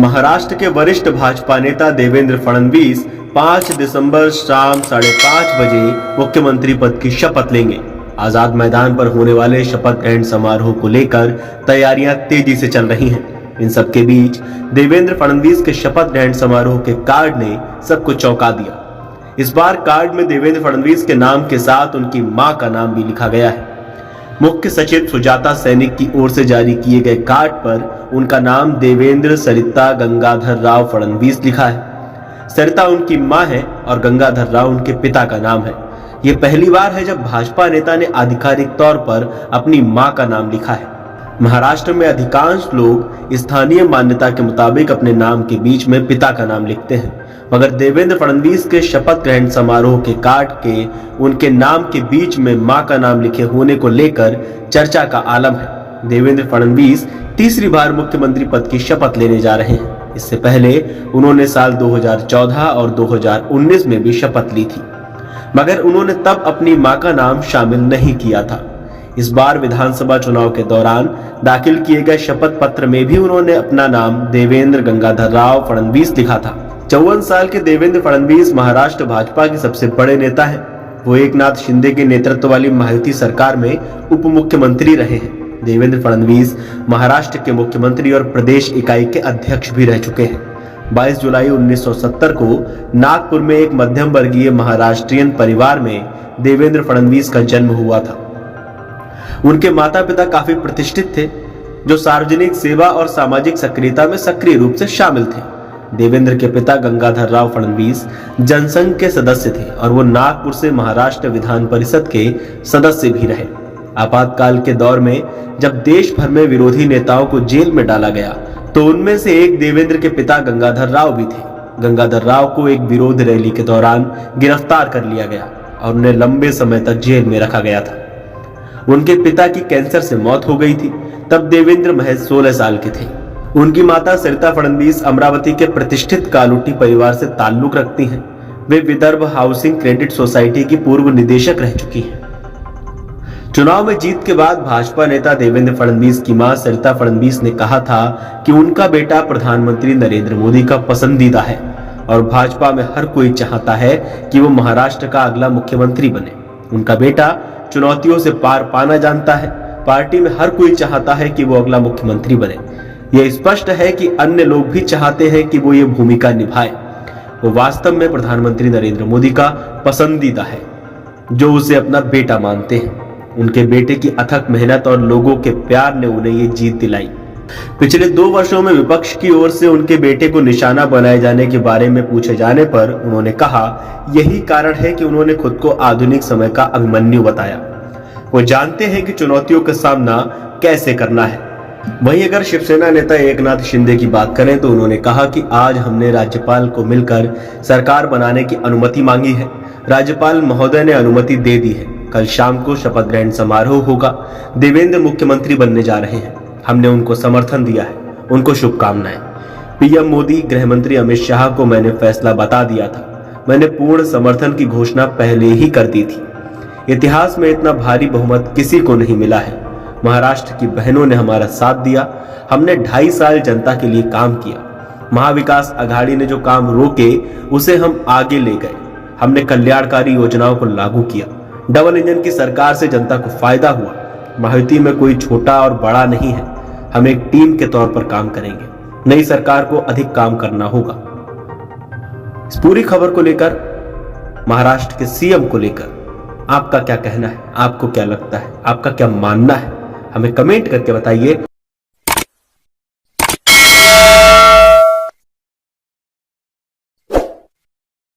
महाराष्ट्र के वरिष्ठ भाजपा नेता देवेंद्र फडणवीस 5 दिसंबर शाम 5:30 बजे मुख्यमंत्री पद की शपथ लेंगे। आजाद मैदान पर होने वाले शपथ ग्रहण समारोह को लेकर तैयारियां तेजी से चल रही हैं। इन सबके बीच देवेंद्र फडणवीस के शपथ ग्रहण समारोह के कार्ड ने सबको चौंका दिया। इस बार कार्ड में देवेंद्र फडणवीस के नाम के साथ उनकी मां का नाम भी लिखा गया है। मुख्य सचिव सुजाता सैनिक की ओर से जारी किए गए कार्ड पर उनका नाम देवेंद्र सरिता गंगाधर राव फडणवीस लिखा है। सरिता उनकी मां है और गंगाधर राव उनके पिता का नाम है। ये पहली बार है जब भाजपा नेता ने आधिकारिक तौर पर अपनी मां का नाम लिखा है। महाराष्ट्र में अधिकांश लोग स्थानीय मान्यता के मुताबिक अपने नाम के बीच में पिता का नाम लिखते हैं, मगर देवेंद्र फडणवीस के शपथ ग्रहण समारोह के कार्ड के उनके नाम के बीच में मां का नाम लिखे होने को लेकर चर्चा का आलम है। देवेंद्र फडणवीस तीसरी बार मुख्यमंत्री पद की शपथ लेने जा रहे हैं। इससे पहले उन्होंने साल 2014 और 2019 में भी शपथ ली थी, मगर उन्होंने तब अपनी मां का नाम शामिल नहीं किया था। इस बार विधानसभा चुनाव के दौरान दाखिल किए गए शपथ पत्र में भी उन्होंने अपना नाम देवेंद्र गंगाधर राव फडणवीस लिखा था। 54 साल के देवेंद्र फडणवीस महाराष्ट्र भाजपा के सबसे बड़े नेता हैं। वो एकनाथ शिंदे के नेतृत्व वाली महायुति सरकार में उप मुख्यमंत्री रहे हैं। देवेंद्र फडणवीस महाराष्ट्र के मुख्यमंत्री और प्रदेश इकाई के अध्यक्ष भी रह चुके हैं। 22 जुलाई 1970 को नागपुर में एक मध्यम वर्गीय महाराष्ट्रियन परिवार में देवेंद्र फडणवीस का जन्म हुआ था। उनके माता पिता काफी प्रतिष्ठित थे, जो सार्वजनिक सेवा और सामाजिक सक्रियता में सक्रिय रूप से शामिल थे। देवेंद्र के पिता गंगाधर राव फडणवीस जनसंघ के सदस्य थे और वो नागपुर से महाराष्ट्र विधान परिषद के सदस्य भी रहे। आपातकाल के दौर में जब देश भर में विरोधी नेताओं को जेल में डाला गया, तो उनमें से एक देवेंद्र के पिता गंगाधर राव भी थे। गंगाधर राव को एक विरोध रैली के दौरान गिरफ्तार कर लिया गया और उन्हें लंबे समय तक जेल में रखा गया था। उनके पिता की कैंसर से मौत हो गई थी। तब देवेंद्र महज 16 साल के थे। उनकी माता सरिता फडणवीस अमरावती के प्रतिष्ठित कालूटी परिवार से ताल्लुक रखती हैं। वे विदर्भ हाउसिंग क्रेडिट सोसाइटी की पूर्व निदेशक रह चुकी हैं। चुनाव में जीत के बाद भाजपा नेता देवेंद्र फडणवीस की मां सरिता फडणवीस ने कहा था कि उनका बेटा प्रधानमंत्री नरेंद्र मोदी का पसंदीदा है और भाजपा में हर कोई चाहता है कि वो महाराष्ट्र का अगला मुख्यमंत्री बने। उनका बेटा चुनौतियों से पार पाना जानता है। पार्टी में हर कोई चाहता है कि वो अगला मुख्यमंत्री बने। यह स्पष्ट है कि अन्य लोग भी चाहते हैं कि वो ये भूमिका निभाए। वो वास्तव में प्रधानमंत्री नरेंद्र मोदी का पसंदीदा है, जो उसे अपना बेटा मानते हैं। उनके बेटे की अथक मेहनत और लोगों के प्यार ने उन्हें ये जीत दिलाई। पिछले 2 वर्षों में विपक्ष की ओर से उनके बेटे को निशाना बनाए जाने के बारे में पूछे जाने पर उन्होंने कहा, यही कारण है कि उन्होंने खुद को आधुनिक समय का अभिमन्यु बताया। वो जानते हैं कि चुनौतियों का सामना कैसे करना है। वहीं अगर शिवसेना नेता एकनाथ शिंदे की बात करें तो उन्होंने कहा कि आज हमने राज्यपाल को मिलकर सरकार बनाने की अनुमति मांगी है। राज्यपाल महोदय ने अनुमति दे दी है। कल शाम को शपथ ग्रहण समारोह होगा। देवेंद्र मुख्यमंत्री बनने जा रहे हैं। हमने उनको समर्थन दिया है। उनको शुभकामनाएं। पीएम मोदी, गृह मंत्री अमित शाह को मैंने फैसला बता दिया था। मैंने पूर्ण समर्थन की घोषणा पहले ही कर दी थी। इतिहास में इतना भारी बहुमत किसी को नहीं मिला है। महाराष्ट्र की बहनों ने हमारा साथ दिया। हमने 2.5 साल जनता के लिए काम किया। महाविकास अघाड़ी ने जो काम रोके उसे हम आगे ले गए। हमने कल्याणकारी योजनाओं को लागू किया। डबल इंजन की सरकार से जनता को फायदा हुआ। महायुति में कोई छोटा और बड़ा नहीं है। हम एक टीम के तौर पर काम करेंगे। नई सरकार को अधिक काम करना होगा। इस पूरी खबर को लेकर, महाराष्ट्र के सीएम को लेकर आपका क्या कहना है? आपको क्या लगता है? आपका क्या मानना है? हमें कमेंट करके बताइए।